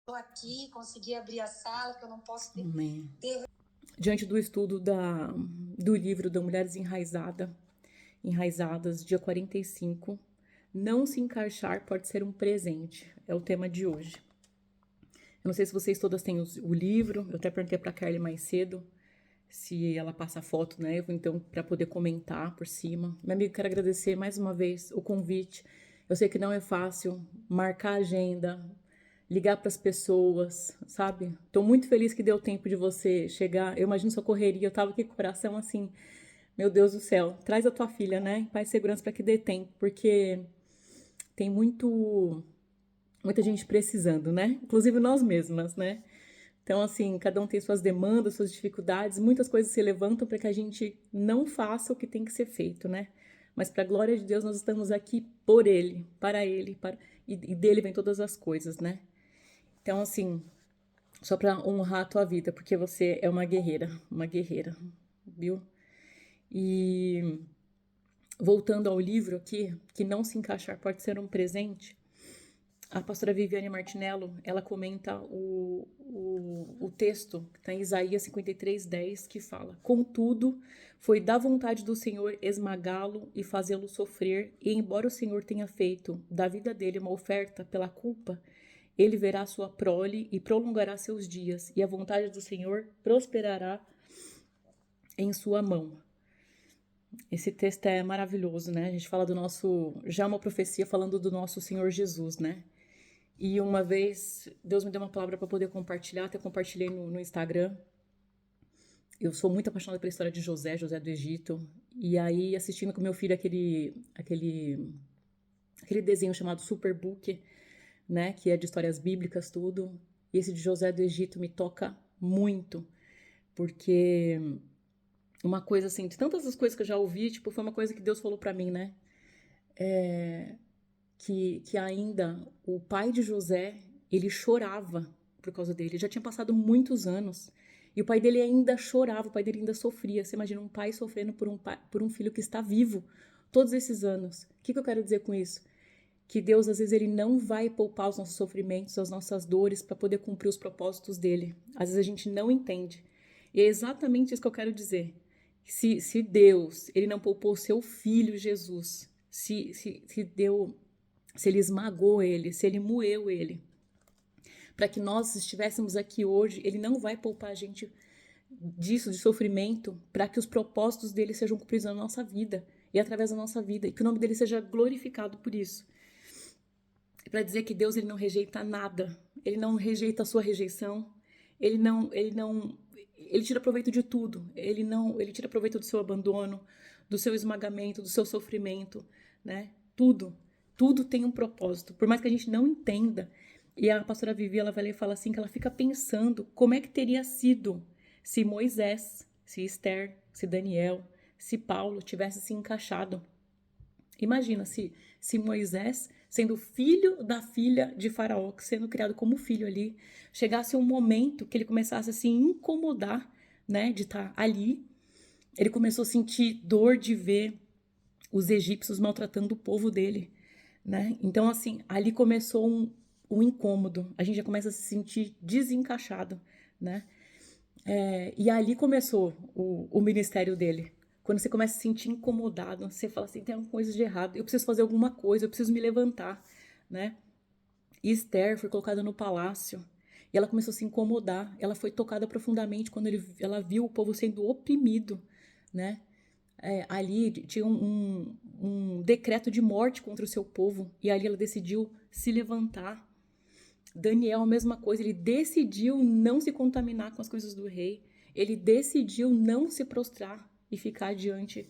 Estou aqui, consegui abrir a sala, que eu não posso ter. Amém. Diante do estudo do livro da Mulheres Enraizadas, dia 45, não se encaixar pode ser um presente, é o tema de hoje. Eu não sei se vocês todas têm o livro, eu até perguntei para a Carly mais cedo se ela passa foto, né? Então, para poder comentar por cima. Meu amigo, quero agradecer mais uma vez o convite. Eu sei que não é fácil marcar a agenda, ligar para as pessoas, sabe? Tô muito feliz que deu tempo de você chegar. Eu imagino sua correria, eu tava aqui com o coração assim, meu Deus do céu, traz a tua filha, né? Paz e segurança para que dê tempo, porque tem muita gente precisando, né? Inclusive nós mesmas, né? Então, assim, cada um tem suas demandas, suas dificuldades, muitas coisas se levantam para que a gente não faça o que tem que ser feito, né? Mas, para a glória de Deus, nós estamos aqui por Ele, e dele vem todas as coisas, né? Então, assim, só para honrar a tua vida, porque você é uma guerreira, viu? E voltando ao livro aqui, que não se encaixar pode ser um presente, a pastora Viviane Martinello, ela comenta o texto que está em Isaías 53:10, que fala: Contudo, foi da vontade do Senhor esmagá-lo e fazê-lo sofrer, e embora o Senhor tenha feito da vida dele uma oferta pela culpa, ele verá sua prole e prolongará seus dias, e a vontade do Senhor prosperará em sua mão. Esse texto é maravilhoso, né? A gente fala do nosso, já uma profecia falando do nosso Senhor Jesus, né? E uma vez Deus me deu uma palavra para poder compartilhar, até compartilhei no Instagram. Eu sou muito apaixonada pela história de José do Egito. E aí, assistindo com meu filho aquele desenho chamado Superbook, né? Que é de histórias bíblicas, tudo. E esse de José do Egito me toca muito, porque uma coisa assim, de tantas as coisas que eu já ouvi, tipo, foi uma coisa que Deus falou para mim, né? Que ainda o pai de José, ele chorava por causa dele. Já tinha passado muitos anos. E o pai dele ainda chorava, o pai dele ainda sofria. Você imagina um pai sofrendo por um filho que está vivo todos esses anos. O que eu quero dizer com isso? Que Deus, às vezes, ele não vai poupar os nossos sofrimentos, as nossas dores, para poder cumprir os propósitos dele. Às vezes a gente não entende. E é exatamente isso que eu quero dizer. Se Deus, ele não poupou o seu filho Jesus, se ele esmagou ele, se ele moeu ele, para que nós estivéssemos aqui hoje, ele não vai poupar a gente disso, de sofrimento, para que os propósitos dele sejam cumpridos na nossa vida e através da nossa vida, e que o nome dele seja glorificado por isso. Para dizer que Deus, ele não rejeita nada, ele não rejeita a sua rejeição, ele tira proveito de tudo, ele tira proveito do seu abandono, do seu esmagamento, do seu sofrimento, né? Tudo tem um propósito, por mais que a gente não entenda. E a pastora Vivi, ela vai ler e fala assim, que ela fica pensando como é que teria sido se Moisés, se Esther, se Daniel, se Paulo tivesse se encaixado. Imagina se Moisés, sendo filho da filha de Faraó, sendo criado como filho ali, chegasse um momento que ele começasse a se incomodar, né, de estar ali. Ele começou a sentir dor de ver os egípcios maltratando o povo dele, né? Então, assim, ali começou um incômodo. A gente já começa a se sentir desencaixado, né? E ali começou o ministério dele. Quando você começa a se sentir incomodado, você fala assim, tem alguma coisa de errado, eu preciso fazer alguma coisa, eu preciso me levantar, né? E Esther foi colocada no palácio e ela começou a se incomodar. Ela foi tocada profundamente quando ela viu o povo sendo oprimido, né? Ali tinha um decreto de morte contra o seu povo e ali ela decidiu se levantar. Daniel, a mesma coisa, ele decidiu não se contaminar com as coisas do rei, ele decidiu não se prostrar e ficar diante,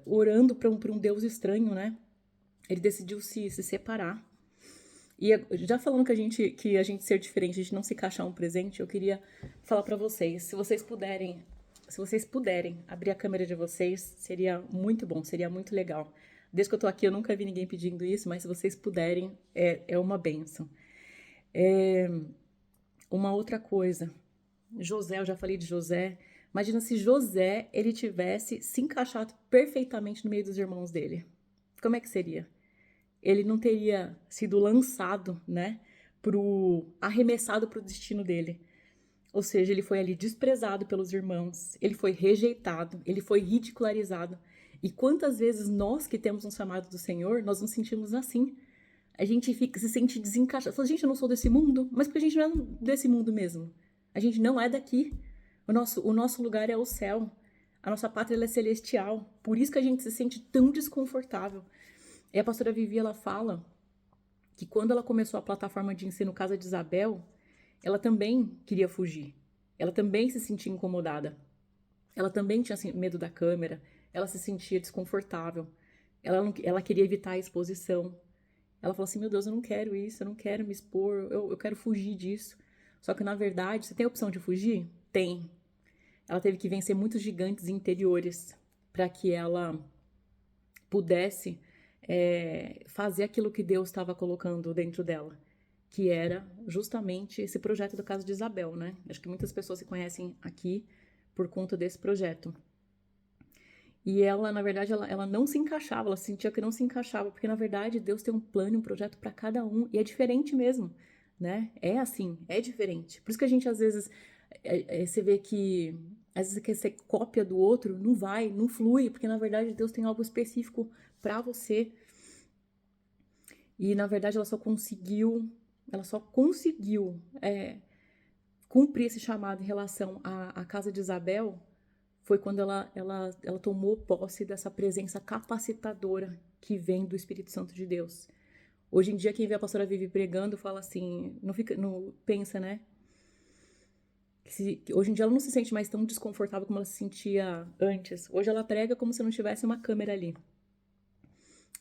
orando para um Deus estranho, né? Ele decidiu se separar. E já falando que a gente ser diferente, a gente não se encaixar um presente, eu queria falar para vocês, se vocês puderem abrir a câmera de vocês, seria muito bom, seria muito legal. Desde que eu tô aqui, eu nunca vi ninguém pedindo isso, mas se vocês puderem, é uma bênção. Uma outra coisa, José, eu já falei de José. Imagina se José, ele tivesse se encaixado perfeitamente no meio dos irmãos dele. Como é que seria? Ele não teria sido lançado, né, arremessado pro destino dele. Ou seja, ele foi ali desprezado pelos irmãos, ele foi rejeitado, ele foi ridicularizado. E quantas vezes nós que temos um chamado do Senhor, nós nos sentimos assim? A gente se sente desencaixado. Fala, gente, eu não sou desse mundo, mas porque a gente não é desse mundo mesmo. A gente não é daqui. O nosso lugar é o céu. A nossa pátria ela é celestial. Por isso que a gente se sente tão desconfortável. E a pastora Vivi, ela fala que quando ela começou a plataforma de ensino Casa de Isabel, ela também queria fugir. Ela também se sentia incomodada. Ela também tinha assim, medo da câmera. Ela se sentia desconfortável. Ela queria evitar a exposição. Ela falou assim, meu Deus, eu não quero isso, eu não quero me expor, eu quero fugir disso. Só que, na verdade, você tem a opção de fugir? Tem. Ela teve que vencer muitos gigantes interiores para que ela pudesse fazer aquilo que Deus estava colocando dentro dela, que era justamente esse projeto do Caso de Isabel, né? Acho que muitas pessoas se conhecem aqui por conta desse projeto. E ela, na verdade, ela não se encaixava, ela sentia que não se encaixava, porque, na verdade, Deus tem um plano, um projeto para cada um, e é diferente mesmo, né? É assim, é diferente. Por isso que a gente, às vezes, você vê que, às vezes, você quer ser cópia do outro, não vai, não flui, porque, na verdade, Deus tem algo específico para você. E, na verdade, ela só conseguiu cumprir esse chamado em relação à casa de Isabel, foi quando ela tomou posse dessa presença capacitadora que vem do Espírito Santo de Deus. Hoje em dia, quem vê a pastora Vivi pregando fala assim, pensa, né? Hoje em dia ela não se sente mais tão desconfortável como ela se sentia antes. Hoje ela prega como se não tivesse uma câmera ali.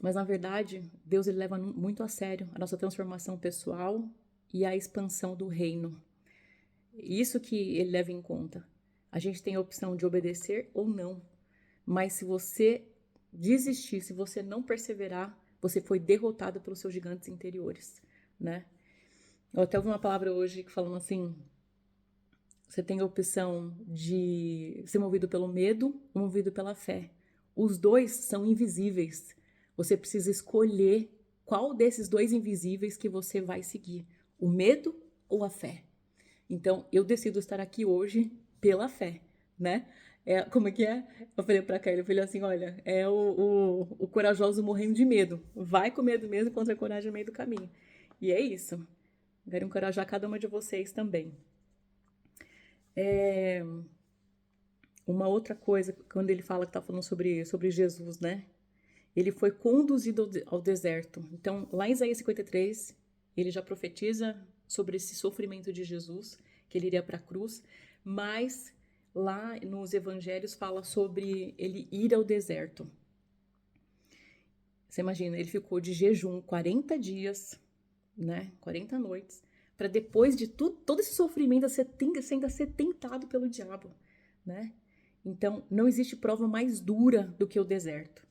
Mas, na verdade, Deus ele leva muito a sério a nossa transformação pessoal e a expansão do reino. Isso que ele leva em conta. A gente tem a opção de obedecer ou não. Mas se você desistir, se você não perseverar, você foi derrotado pelos seus gigantes interiores, né? Eu até ouvi uma palavra hoje falando assim, você tem a opção de ser movido pelo medo ou movido pela fé. Os dois são invisíveis. Você precisa escolher qual desses dois invisíveis que você vai seguir. O medo ou a fé? Então, eu decido estar aqui hoje pela fé, né? Como é que é? Eu falei pra Carla, eu falei assim, olha, é o corajoso morrendo de medo. Vai com medo mesmo, encontra coragem no meio do caminho. E é isso. Eu quero encorajar cada uma de vocês também. Uma outra coisa, quando ele fala que tá falando sobre Jesus, né? Ele foi conduzido ao deserto. Então, lá em Isaías 53, ele já profetiza sobre esse sofrimento de Jesus, que ele iria para a cruz, mas lá nos evangelhos fala sobre ele ir ao deserto. Você imagina, ele ficou de jejum 40 dias, né? 40 noites, para depois de todo esse sofrimento ainda ser tentado pelo diabo, né? Então, não existe prova mais dura do que o deserto.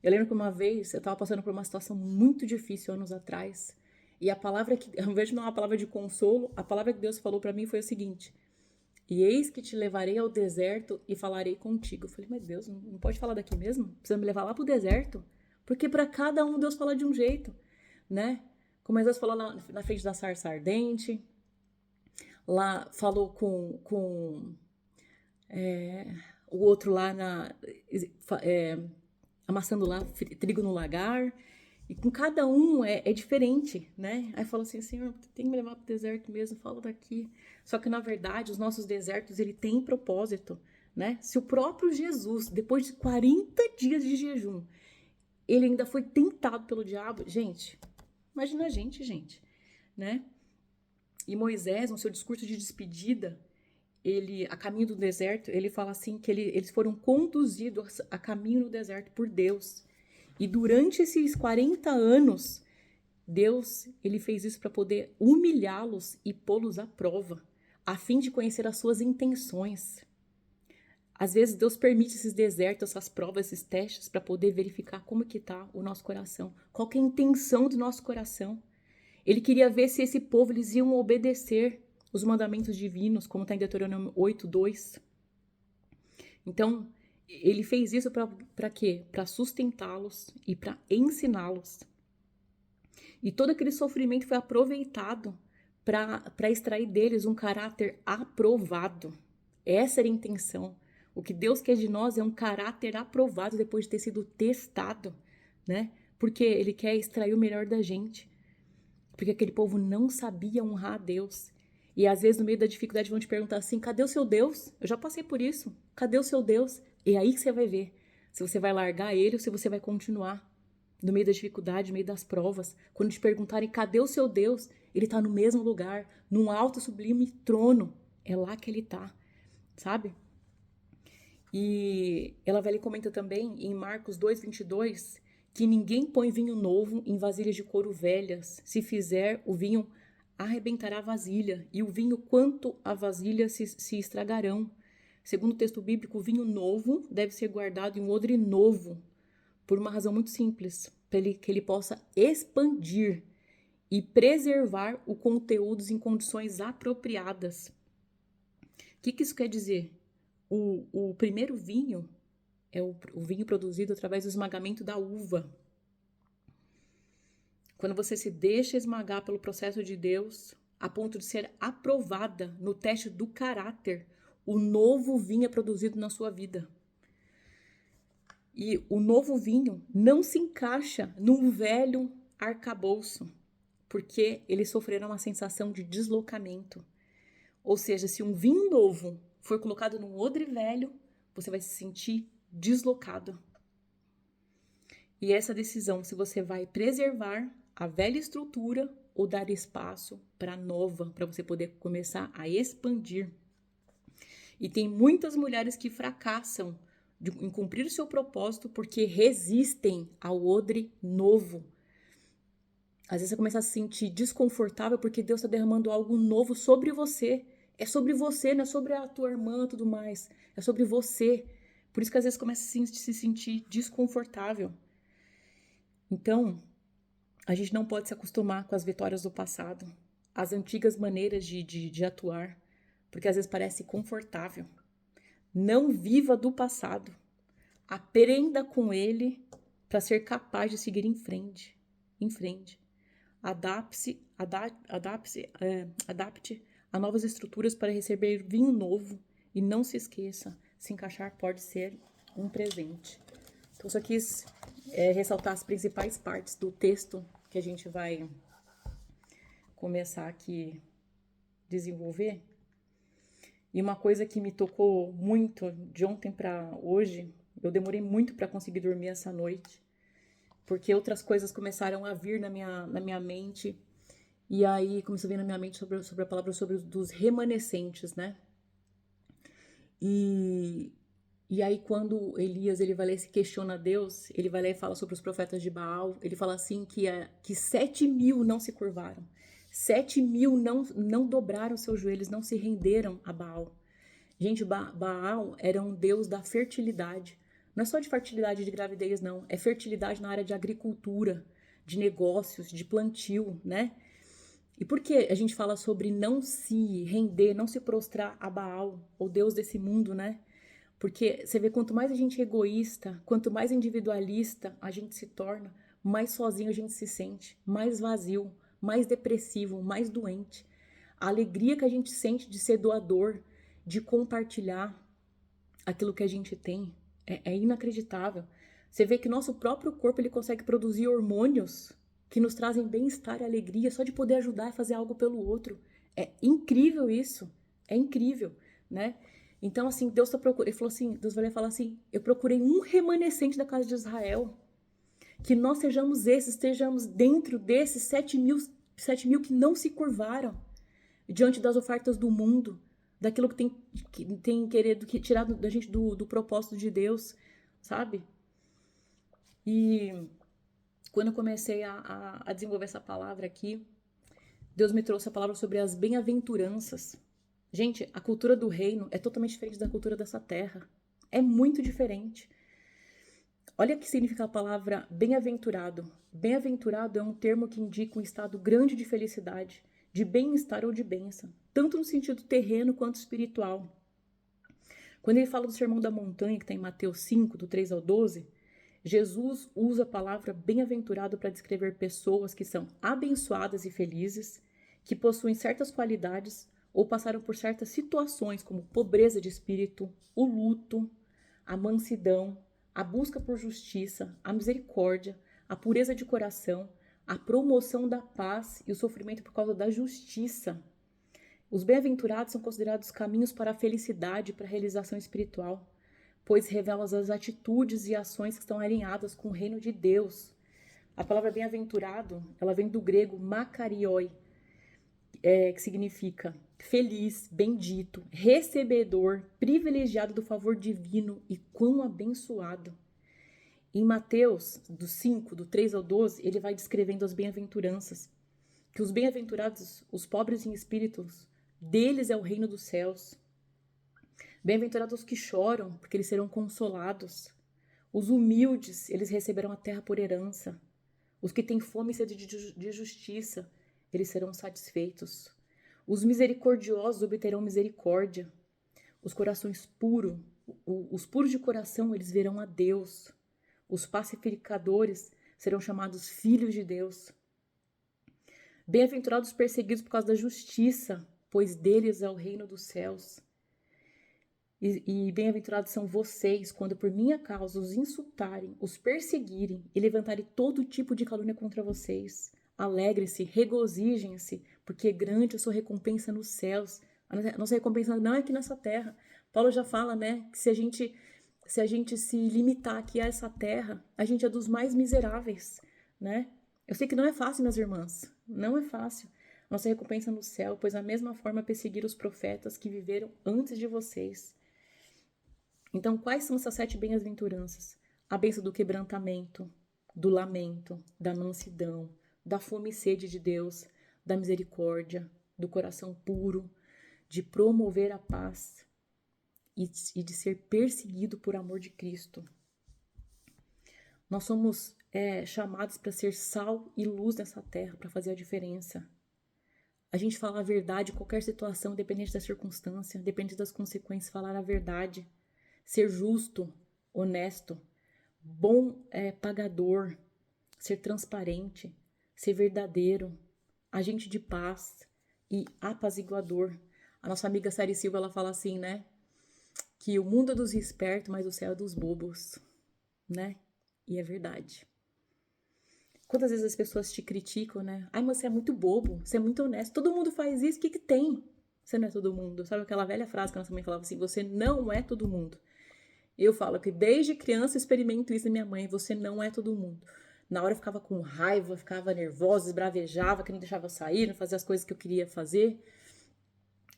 Eu lembro que uma vez eu estava passando por uma situação muito difícil anos atrás, e a palavra que, ao invés de não uma palavra de consolo, a palavra que Deus falou para mim foi o seguinte: e eis que te levarei ao deserto e falarei contigo. Eu falei, mas Deus, não pode falar daqui mesmo? Precisa me levar lá pro deserto? Porque para cada um Deus fala de um jeito, né? Como Deus falou na frente da sarça ardente, lá falou com o outro lá amassando lá trigo no lagar. E com cada um é diferente, né? Aí fala assim, Senhor, tem que me levar para o deserto mesmo, fala daqui. Só que, na verdade, os nossos desertos, ele tem propósito, né? Se o próprio Jesus, depois de 40 dias de jejum, ele ainda foi tentado pelo diabo, gente, imagina a gente, né? E Moisés, no seu discurso de despedida, a caminho do deserto, ele fala assim que eles foram conduzidos a caminho no deserto por Deus. E durante esses 40 anos, Deus ele fez isso para poder humilhá-los e pô-los à prova, a fim de conhecer as suas intenções. Às vezes Deus permite esses desertos, essas provas, esses testes, para poder verificar como que está o nosso coração, qual que é a intenção do nosso coração. Ele queria ver se esse povo eles iam obedecer os mandamentos divinos, como está em Deuteronômio 8:2. Então, ele fez isso para quê? Para sustentá-los e para ensiná-los. E todo aquele sofrimento foi aproveitado para extrair deles um caráter aprovado. Essa era a intenção. O que Deus quer de nós é um caráter aprovado depois de ter sido testado, né? Porque Ele quer extrair o melhor da gente. Porque aquele povo não sabia honrar a Deus. E às vezes no meio da dificuldade vão te perguntar assim, cadê o seu Deus? Eu já passei por isso. Cadê o seu Deus? E aí que você vai ver se você vai largar Ele ou se você vai continuar. No meio da dificuldade, no meio das provas. Quando te perguntarem, cadê o seu Deus? Ele está no mesmo lugar, num alto sublime trono. É lá que Ele está, sabe? E ela vai lhe comenta também em Marcos 2:22 que ninguém põe vinho novo em vasilhas de couro velhas. Se fizer, o vinho arrebentará a vasilha, e o vinho quanto a vasilha se estragarão. Segundo o texto bíblico, o vinho novo deve ser guardado em um odre novo, por uma razão muito simples, para que ele possa expandir e preservar o conteúdo em condições apropriadas. O que isso quer dizer? O primeiro vinho é o vinho produzido através do esmagamento da uva. Quando você se deixa esmagar pelo processo de Deus, a ponto de ser aprovada no teste do caráter, o novo vinho é produzido na sua vida. E o novo vinho não se encaixa num velho arcabouço, porque ele sofrerá uma sensação de deslocamento. Ou seja, se um vinho novo for colocado num odre velho, você vai se sentir deslocado. E essa decisão, se você vai preservar a velha estrutura ou dar espaço para a nova, para você poder começar a expandir. E tem muitas mulheres que fracassam em cumprir o seu propósito porque resistem ao odre novo. Às vezes você começa a se sentir desconfortável porque Deus está derramando algo novo sobre você. É sobre você, não é sobre a tua irmã e tudo mais. É sobre você. Por isso que às vezes começa a se sentir desconfortável. Então, a gente não pode se acostumar com as vitórias do passado, as antigas maneiras de atuar, porque às vezes parece confortável. Não viva do passado. Aprenda com ele para ser capaz de seguir em frente. Adapte a novas estruturas para receber vinho novo e não se esqueça, se encaixar pode ser um presente. Então, só quis ressaltar as principais partes do texto que a gente vai começar aqui desenvolver. E uma coisa que me tocou muito de ontem para hoje, eu demorei muito para conseguir dormir essa noite, porque outras coisas começaram a vir na minha mente, e aí começou a vir na minha mente sobre a palavra dos remanescentes, né? E aí quando Elias ele vai lá e se questiona a Deus, ele vai lá e fala sobre os profetas de Baal, ele fala assim que 7.000 não se curvaram, 7.000 não dobraram seus joelhos, não se renderam a Baal. Gente, Baal era um deus da fertilidade. Não é só de fertilidade de gravidez, não. É fertilidade na área de agricultura, de negócios, de plantio, né? E por que a gente fala sobre não se render, não se prostrar a Baal, o deus desse mundo, né? Porque você vê, quanto mais a gente é egoísta, quanto mais individualista a gente se torna, mais sozinho a gente se sente, mais vazio, mais depressivo, mais doente. A alegria que a gente sente de ser doador, de compartilhar aquilo que a gente tem, é inacreditável. Você vê que nosso próprio corpo ele consegue produzir hormônios que nos trazem bem-estar e alegria só de poder ajudar a fazer algo pelo outro. É incrível isso, é incrível, né? Então, assim, Deus tá procurando, ele falou assim, Deus vai falar assim, eu procurei um remanescente da casa de Israel, que nós estejamos dentro desses 7.000 que não se curvaram diante das ofertas do mundo, daquilo que tem querido tirar da gente do propósito de Deus, sabe? E quando eu comecei a desenvolver essa palavra aqui, Deus me trouxe a palavra sobre as bem-aventuranças. Gente, a cultura do reino é totalmente diferente da cultura dessa terra. É muito diferente. Olha o que significa a palavra bem-aventurado. Bem-aventurado é um termo que indica um estado grande de felicidade, de bem-estar ou de bênção, tanto no sentido terreno quanto espiritual. Quando ele fala do Sermão da Montanha, que está em Mateus 5, do 3 ao 12, Jesus usa a palavra bem-aventurado para descrever pessoas que são abençoadas e felizes, que possuem certas qualidades ou passaram por certas situações, como pobreza de espírito, o luto, a mansidão, a busca por justiça, a misericórdia, a pureza de coração, a promoção da paz e o sofrimento por causa da justiça. Os bem-aventurados são considerados caminhos para a felicidade e para a realização espiritual, pois revelam as atitudes e ações que estão alinhadas com o reino de Deus. A palavra bem-aventurado, ela vem do grego makarioi, que significa feliz, bendito, recebedor, privilegiado do favor divino e quão abençoado. Em Mateus, do 5, do 3 ao 12, ele vai descrevendo as bem-aventuranças, que os bem-aventurados, os pobres em espíritos, deles é o reino dos céus. Bem-aventurados os que choram, porque eles serão consolados. Os humildes, eles receberão a terra por herança. Os que têm fome e sede de justiça, eles serão satisfeitos. Os misericordiosos obterão misericórdia. Os corações puros, os puros de coração, eles verão a Deus. Os pacificadores serão chamados filhos de Deus. Bem-aventurados os perseguidos por causa da justiça, pois deles é o reino dos céus. E bem-aventurados são vocês, quando por minha causa os insultarem, os perseguirem e levantarem todo tipo de calúnia contra vocês. Alegrem-se, regozijem-se, porque grande é a sua recompensa nos céus. A nossa recompensa não é aqui nessa terra. Paulo já fala, né, que se a gente se limitar aqui a essa terra, a gente é dos mais miseráveis, né? Eu sei que não é fácil, minhas irmãs, não é fácil. Nossa recompensa no céu, pois da mesma forma perseguiram os profetas que viveram antes de vocês. Então, quais são essas 7 bem-aventuranças? A bênção do quebrantamento, do lamento, da mansidão, da fome e sede de Deus, da misericórdia, do coração puro, de promover a paz e de ser perseguido por amor de Cristo. Nós somos chamados para ser sal e luz nessa terra, para fazer a diferença. A gente fala a verdade em qualquer situação, independente da circunstância, independente das consequências, falar a verdade. Ser justo, honesto, bom pagador, ser transparente, ser verdadeiro, agente de paz e apaziguador. A nossa amiga Sari Silva, ela fala assim, né? Que o mundo é dos espertos, mas o céu é dos bobos, né? E é verdade. Quantas vezes as pessoas te criticam, né? Ai, mas você é muito bobo, você é muito honesto. Todo mundo faz isso, o que tem? Você não é todo mundo. Sabe aquela velha frase que a nossa mãe falava assim, você não é todo mundo. Eu falo que desde criança eu experimento isso da minha mãe, você não é todo mundo. Na hora eu ficava com raiva, ficava nervosa, esbravejava, que não deixava eu sair, não fazia as coisas que eu queria fazer.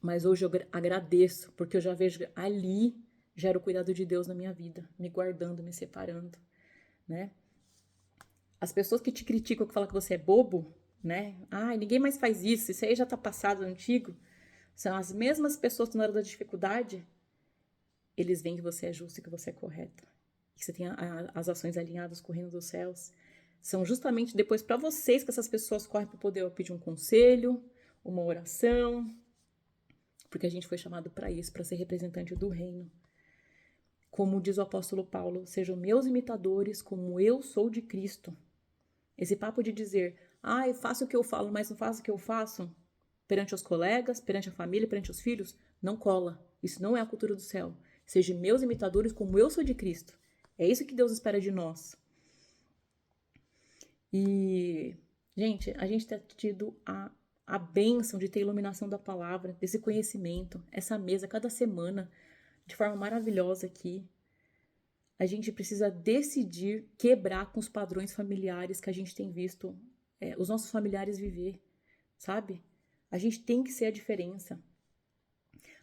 Mas hoje eu agradeço, porque eu já vejo ali, já era o cuidado de Deus na minha vida, me guardando, me separando, né? As pessoas que te criticam, que falam que você é bobo, né? Ai, ninguém mais faz isso aí já tá passado, antigo. São as mesmas pessoas que na hora da dificuldade, eles veem que você é justo e que você é correto. Que você tem as ações alinhadas com o reino dos céus. São justamente depois para vocês que essas pessoas correm para poder pedir um conselho, uma oração, porque a gente foi chamado para isso, para ser representante do reino. Como diz o apóstolo Paulo, sejam meus imitadores como eu sou de Cristo. Esse papo de dizer, eu faço o que eu falo, mas não faço o que eu faço, perante os colegas, perante a família, perante os filhos, não cola. Isso não é a cultura do céu. Sejam meus imitadores como eu sou de Cristo. É isso que Deus espera de nós. E, gente, a gente tem tido a bênção de ter iluminação da palavra, desse conhecimento, essa mesa cada semana, de forma maravilhosa aqui. A gente precisa decidir quebrar com os padrões familiares que a gente tem visto os nossos familiares viver, sabe? A gente tem que ser a diferença.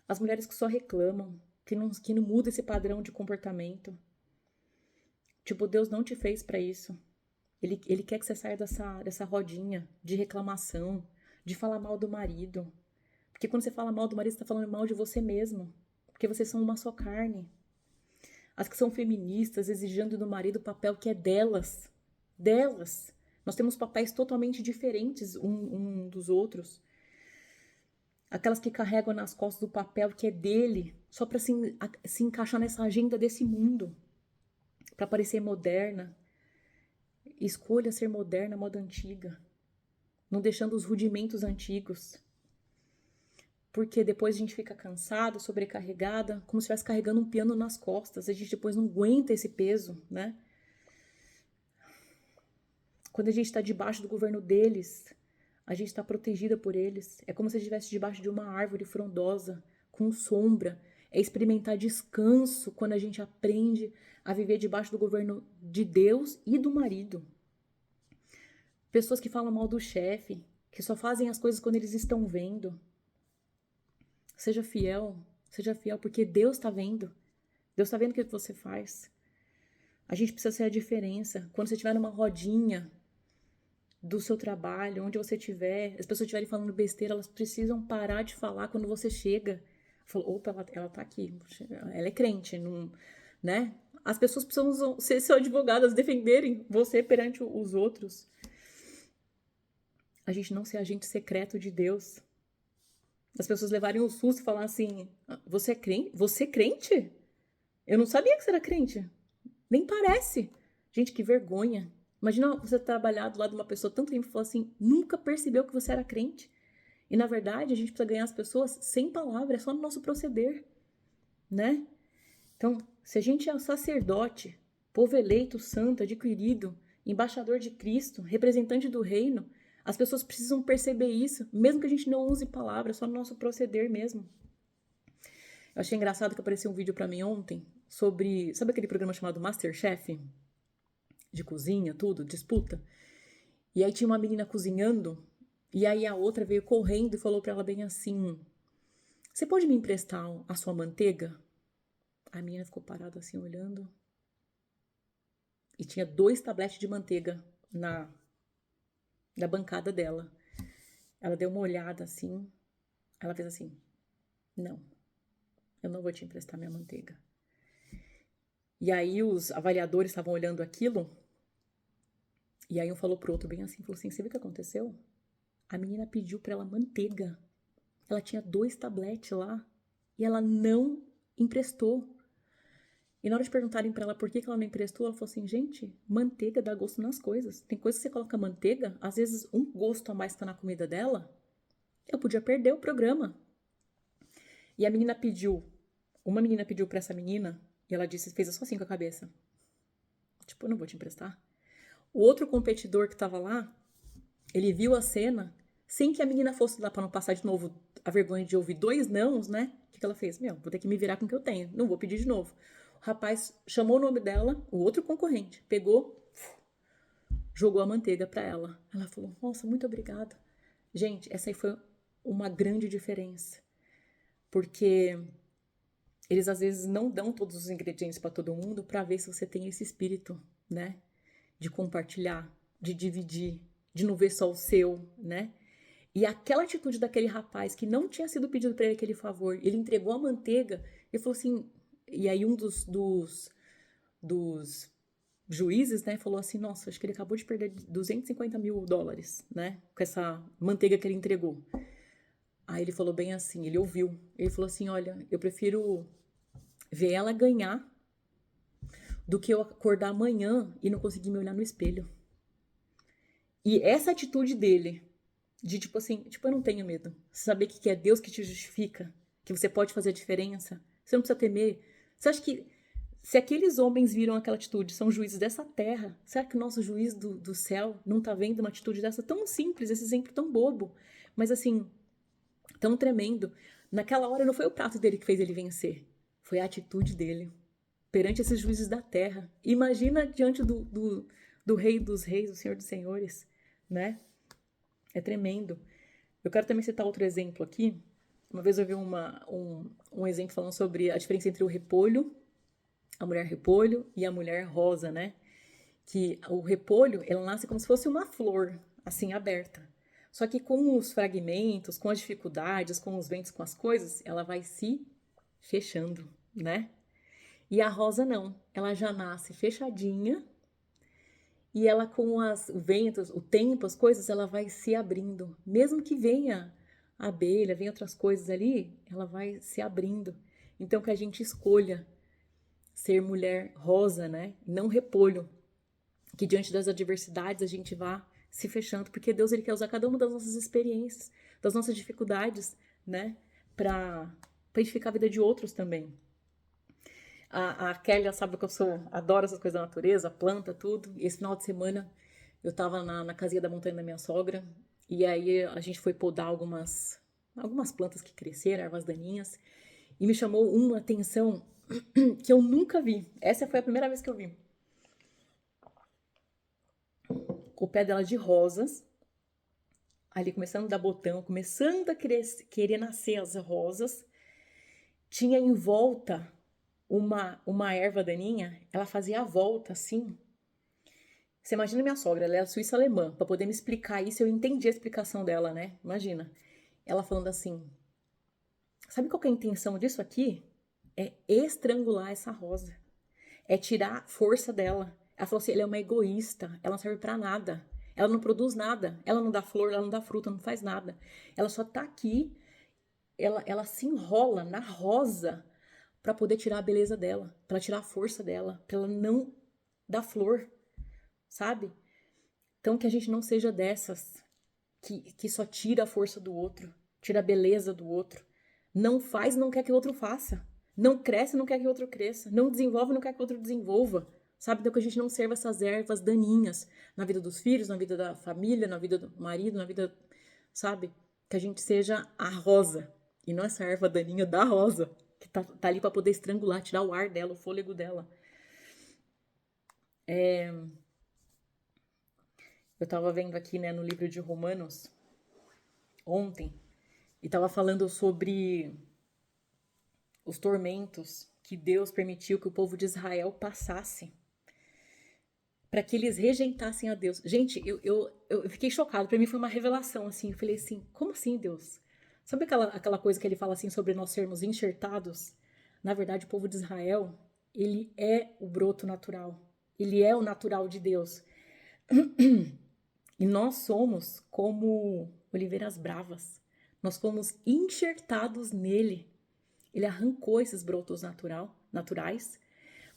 As mulheres que só reclamam, que não muda esse padrão de comportamento. Tipo, Deus não te fez para isso. Ele quer que você saia dessa rodinha de reclamação, de falar mal do marido. Porque quando você fala mal do marido, você tá falando mal de você mesmo. Porque vocês são uma só carne. As que são feministas, exigindo do marido o papel que é delas. Delas. Nós temos papéis totalmente diferentes um dos outros. Aquelas que carregam nas costas o papel que é dele, só para se encaixar nessa agenda desse mundo. Para parecer moderna. Escolha ser moderna, moda antiga. Não deixando os rudimentos antigos. porque depois a gente fica cansada, sobrecarregada, como se estivesse carregando um piano nas costas. A gente depois não aguenta esse peso, né? Quando a gente está debaixo do governo deles, a gente está protegida por eles. É como se a gente estivesse debaixo de uma árvore frondosa, com sombra. É experimentar descanso quando a gente aprende a viver debaixo do governo de Deus e do marido. Pessoas que falam mal do chefe, que só fazem as coisas quando eles estão vendo. Seja fiel, porque Deus está vendo. Deus está vendo o que você faz. A gente precisa ser a diferença. Quando você estiver numa rodinha do seu trabalho, onde você estiver, as pessoas estiverem falando besteira, elas precisam parar de falar quando você chega. Falou, opa, ela tá aqui, ela é crente, não, né? As pessoas precisam ser seu advogado, defenderem você perante os outros. A gente não ser agente secreto de Deus. As pessoas levarem um susto e falar assim, você é crente? Você é crente? Eu não sabia que você era crente. Nem parece. Gente, que vergonha. Imagina você trabalhar do lado de uma pessoa tanto tempo e falar assim, nunca percebeu que você era crente. E na verdade, a gente precisa ganhar as pessoas sem palavra, é só no nosso proceder, né? Então, se a gente é um sacerdote, povo eleito, santo, adquirido, embaixador de Cristo, representante do reino, as pessoas precisam perceber isso, mesmo que a gente não use palavras, só no nosso proceder mesmo. Eu achei engraçado que apareceu um vídeo pra mim ontem sobre, sabe aquele programa chamado MasterChef? De cozinha, tudo, disputa. E aí tinha uma menina cozinhando, e aí a outra veio correndo e falou pra ela bem assim, você pode me emprestar a sua manteiga? A menina ficou parada assim, olhando. E tinha 2 tabletes de manteiga na bancada dela. Ela deu uma olhada assim, ela fez assim, não, eu não vou te emprestar minha manteiga. E aí os avaliadores estavam olhando aquilo, e aí um falou pro outro bem assim, falou assim, você viu o que aconteceu? A menina pediu pra ela manteiga. Ela tinha 2 tabletes lá, e ela não emprestou. E na hora de perguntarem pra ela por que ela não emprestou, ela falou assim, gente, manteiga dá gosto nas coisas. Tem coisa que você coloca manteiga, às vezes um gosto a mais que tá na comida dela, eu podia perder o programa. E a menina pediu, uma menina pediu pra essa menina, e ela disse, fez assim com a cabeça. Tipo, eu não vou te emprestar. O outro competidor que tava lá, ele viu a cena, sem que a menina fosse lá pra não passar de novo a vergonha de ouvir 2 nãos, né? O que ela fez? Meu, vou ter que me virar com o que eu tenho, não vou pedir de novo. O rapaz chamou o nome dela, o outro concorrente, pegou, jogou a manteiga pra ela. Ela falou, nossa, muito obrigada. Gente, essa aí foi uma grande diferença. Porque eles às vezes não dão todos os ingredientes pra todo mundo pra ver se você tem esse espírito, né? De compartilhar, de dividir, de não ver só o seu, né? E aquela atitude daquele rapaz que não tinha sido pedido pra ele aquele favor, ele entregou a manteiga e falou assim, e aí um dos juízes, né, falou assim, nossa, acho que ele acabou de perder $250 mil, né, com essa manteiga que ele entregou. Aí ele falou bem assim, ele ouviu, ele falou assim, olha, eu prefiro ver ela ganhar do que eu acordar amanhã e não conseguir me olhar no espelho. E essa atitude dele, de tipo assim, tipo, eu não tenho medo. Saber que é Deus que te justifica, que você pode fazer a diferença, você não precisa temer. Você acha que se aqueles homens viram aquela atitude, são juízes dessa terra, será que o nosso juiz do céu não tá vendo uma atitude dessa tão simples, esse exemplo tão bobo, mas assim, tão tremendo? Naquela hora não foi o prato dele que fez ele vencer, foi a atitude dele perante esses juízes da terra. Imagina diante do Rei dos Reis, do Senhor dos Senhores, né? É tremendo. Eu quero também citar outro exemplo aqui. Uma vez eu vi um exemplo falando sobre a diferença entre o repolho, a mulher repolho e a mulher rosa, né? Que o repolho, ela nasce como se fosse uma flor, assim, aberta. Só que com os fragmentos, com as dificuldades, com os ventos, com as coisas, ela vai se fechando, né? E a rosa não, ela já nasce fechadinha e ela com os ventos, o tempo, as coisas, ela vai se abrindo. Mesmo que venha a abelha, venha outras coisas ali, ela vai se abrindo. Então que a gente escolha ser mulher rosa, né? Não repolho. Que diante das adversidades a gente vá se fechando, porque Deus ele quer usar cada uma das nossas experiências, das nossas dificuldades, né? para edificar a vida de outros também. A Kelly sabe que eu adoro essas coisas da natureza, planta, tudo. E esse final de semana eu tava na casinha da montanha da minha sogra, e aí a gente foi podar algumas plantas que cresceram, ervas daninhas, e me chamou uma atenção que eu nunca vi. Essa foi a primeira vez que eu vi. O pé dela de rosas, ali começando a dar botão, começando a querer nascer as rosas. Tinha em volta uma erva daninha, ela fazia a volta assim. Você imagina minha sogra, ela é suíça-alemã, para poder me explicar isso, eu entendi a explicação dela, né? Imagina. Ela falando assim, sabe qual que é a intenção disso aqui? É estrangular essa rosa. É tirar a força dela. Ela falou assim, ela é uma egoísta, ela não serve pra nada. Ela não produz nada, ela não dá flor, ela não dá fruta, não faz nada. Ela só tá aqui, ela se enrola na rosa para poder tirar a beleza dela, para tirar a força dela, para ela não dar flor, sabe? Então que a gente não seja dessas que só tira a força do outro, tira a beleza do outro. Não faz, não quer que o outro faça. Não cresce, não quer que o outro cresça. Não desenvolve, não quer que o outro desenvolva. Sabe? Então que a gente não serva essas ervas daninhas na vida dos filhos, na vida da família, na vida do marido, na vida, sabe? Que a gente seja a rosa e não essa erva daninha da rosa, que tá ali para poder estrangular, tirar o ar dela, o fôlego dela. Eu tava vendo aqui, né, no livro de Romanos, ontem, e tava falando sobre os tormentos que Deus permitiu que o povo de Israel passasse para que eles rejeitassem a Deus. Gente, eu fiquei chocado. Para mim foi uma revelação, assim. Eu falei assim, como assim, Deus? Sabe aquela coisa que ele fala assim sobre nós sermos enxertados? Na verdade, o povo de Israel, ele é o broto natural. Ele é o natural de Deus. E nós somos como oliveiras bravas. Nós fomos enxertados nele. Ele arrancou esses brotos naturais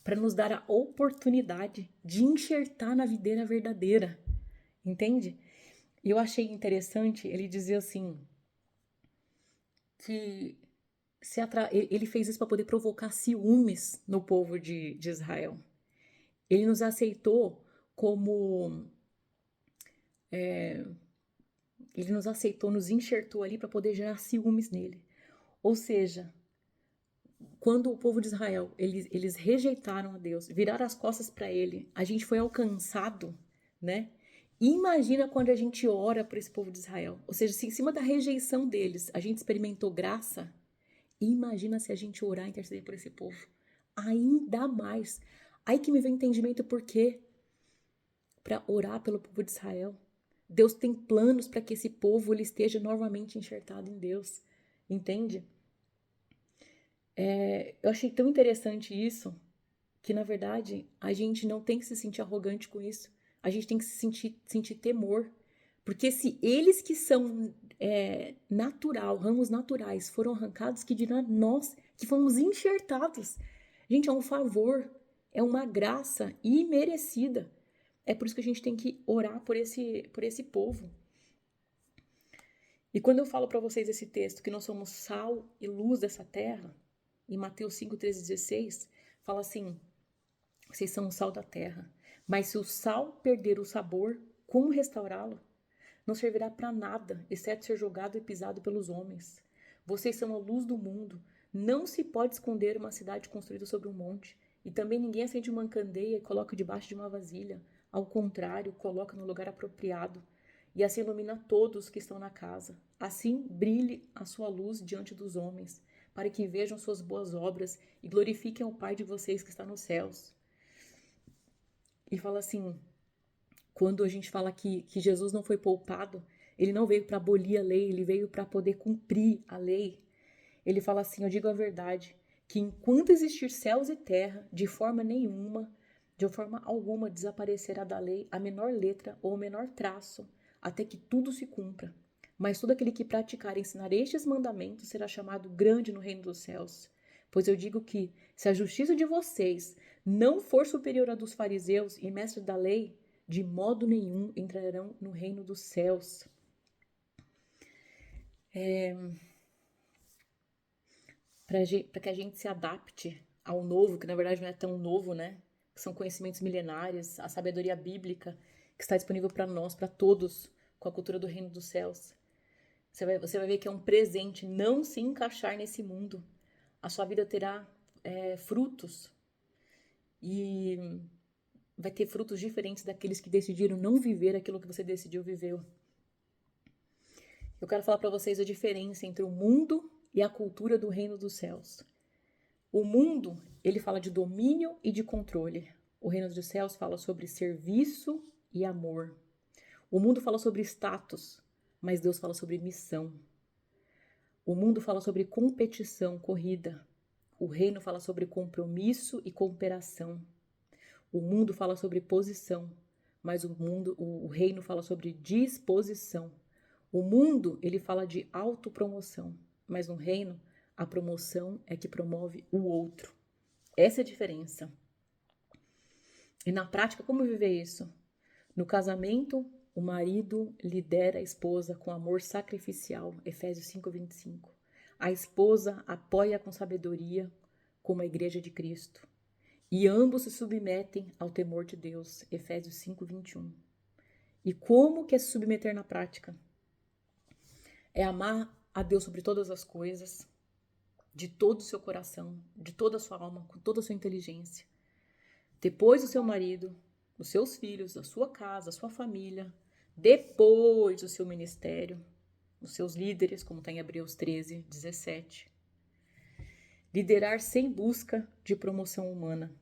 para nos dar a oportunidade de enxertar na videira verdadeira. Entende? E eu achei interessante, ele dizia assim, que ele fez isso para poder provocar ciúmes no povo de Israel. Ele nos aceitou como... ele nos aceitou, nos enxertou ali para poder gerar ciúmes nele. Ou seja, quando o povo de Israel, eles rejeitaram a Deus, viraram as costas para ele, a gente foi alcançado, né? Imagina quando a gente ora por esse povo de Israel. Ou seja, se em cima da rejeição deles a gente experimentou graça, imagina se a gente orar e interceder por esse povo. Ainda mais. Aí que me vem o entendimento por quê? Para orar pelo povo de Israel. Deus tem planos para que esse povo ele esteja novamente enxertado em Deus. Entende? Eu achei tão interessante isso, que na verdade a gente não tem que se sentir arrogante com isso. A gente tem que se sentir temor. Porque se eles que são ramos naturais, foram arrancados, que dirá nós que fomos enxertados. Gente, é um favor, é uma graça imerecida. É por isso que a gente tem que orar por esse povo. E quando eu falo para vocês esse texto, que nós somos sal e luz dessa terra, em Mateus 5, 13, 16, fala assim, vocês são o sal da terra, mas se o sal perder o sabor, como restaurá-lo? Não servirá para nada, exceto ser jogado e pisado pelos homens. Vocês são a luz do mundo. Não se pode esconder uma cidade construída sobre um monte. E também ninguém acende uma candeia e coloca debaixo de uma vasilha. Ao contrário, coloca no lugar apropriado. E assim ilumina todos que estão na casa. Assim brilhe a sua luz diante dos homens, para que vejam suas boas obras e glorifiquem ao Pai de vocês que está nos céus. E fala assim, quando a gente fala que Jesus não foi poupado, ele não veio para abolir a lei, ele veio para poder cumprir a lei. Ele fala assim, eu digo a verdade, que enquanto existir céus e terra, de forma alguma desaparecerá da lei a menor letra ou o menor traço, até que tudo se cumpra. Mas todo aquele que praticar e ensinar estes mandamentos será chamado grande no reino dos céus. Pois eu digo que, se a justiça de vocês não for superior à dos fariseus e mestres da lei, de modo nenhum entrarão no reino dos céus. para que a gente se adapte ao novo, que na verdade não é tão novo, né? Que são conhecimentos milenares, a sabedoria bíblica que está disponível para nós, para todos, com a cultura do reino dos céus. Você vai ver que é um presente não se encaixar nesse mundo. A sua vida terá frutos e vai ter frutos diferentes daqueles que decidiram não viver aquilo que você decidiu viver. Eu quero falar para vocês a diferença entre o mundo e a cultura do reino dos céus. O mundo, ele fala de domínio e de controle. O reino dos céus fala sobre serviço e amor. O mundo fala sobre status, mas Deus fala sobre missão. O mundo fala sobre competição, corrida. O reino fala sobre compromisso e cooperação. O mundo fala sobre posição, mas o reino fala sobre disposição. O mundo, ele fala de autopromoção, mas no reino, a promoção é que promove o outro. Essa é a diferença. E na prática, como viver isso? No casamento, o marido lidera a esposa com amor sacrificial, Efésios 5:25. A esposa apoia com sabedoria, como a igreja de Cristo. E ambos se submetem ao temor de Deus, Efésios 5:21. E como que é se submeter na prática? É amar a Deus sobre todas as coisas, de todo o seu coração, de toda a sua alma, com toda a sua inteligência. Depois o seu marido, os seus filhos, a sua casa, a sua família, depois o seu ministério, os seus líderes, como está em Hebreus 13:17. Liderar sem busca de promoção humana.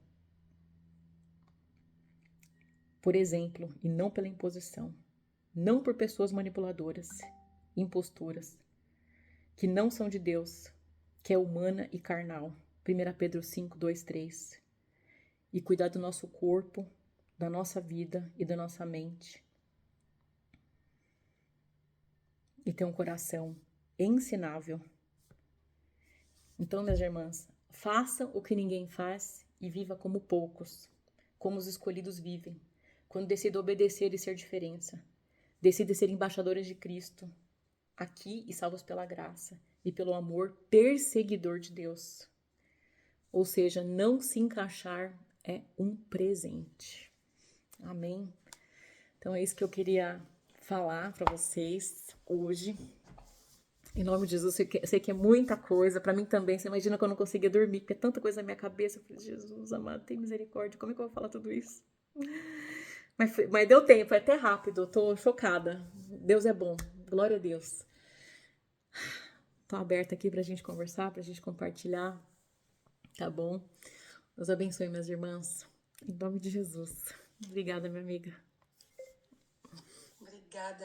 Por exemplo, e não pela imposição. Não por pessoas manipuladoras, imposturas, que não são de Deus, que é humana e carnal. 1 Pedro 5:2-3. E cuidar do nosso corpo, da nossa vida e da nossa mente. E ter um coração ensinável. Então, minhas irmãs, façam o que ninguém faz e viva como poucos, como os escolhidos vivem. Quando decida obedecer e ser diferença. Decida ser embaixadores de Cristo, aqui e salvos pela graça e pelo amor perseguidor de Deus. Ou seja, não se encaixar é um presente. Amém? Então é isso que eu queria falar para vocês hoje. Em nome de Jesus, eu sei que é muita coisa. Para mim também, você imagina que eu não conseguia dormir, porque é tanta coisa na minha cabeça. Eu falei, Jesus amado, tem misericórdia, como é que eu vou falar tudo isso? Mas deu tempo, é até rápido, eu tô chocada. Deus é bom, glória a Deus. Tô aberta aqui pra gente conversar, pra gente compartilhar, tá bom? Deus abençoe, minhas irmãs, em nome de Jesus. Obrigada, minha amiga. Obrigada.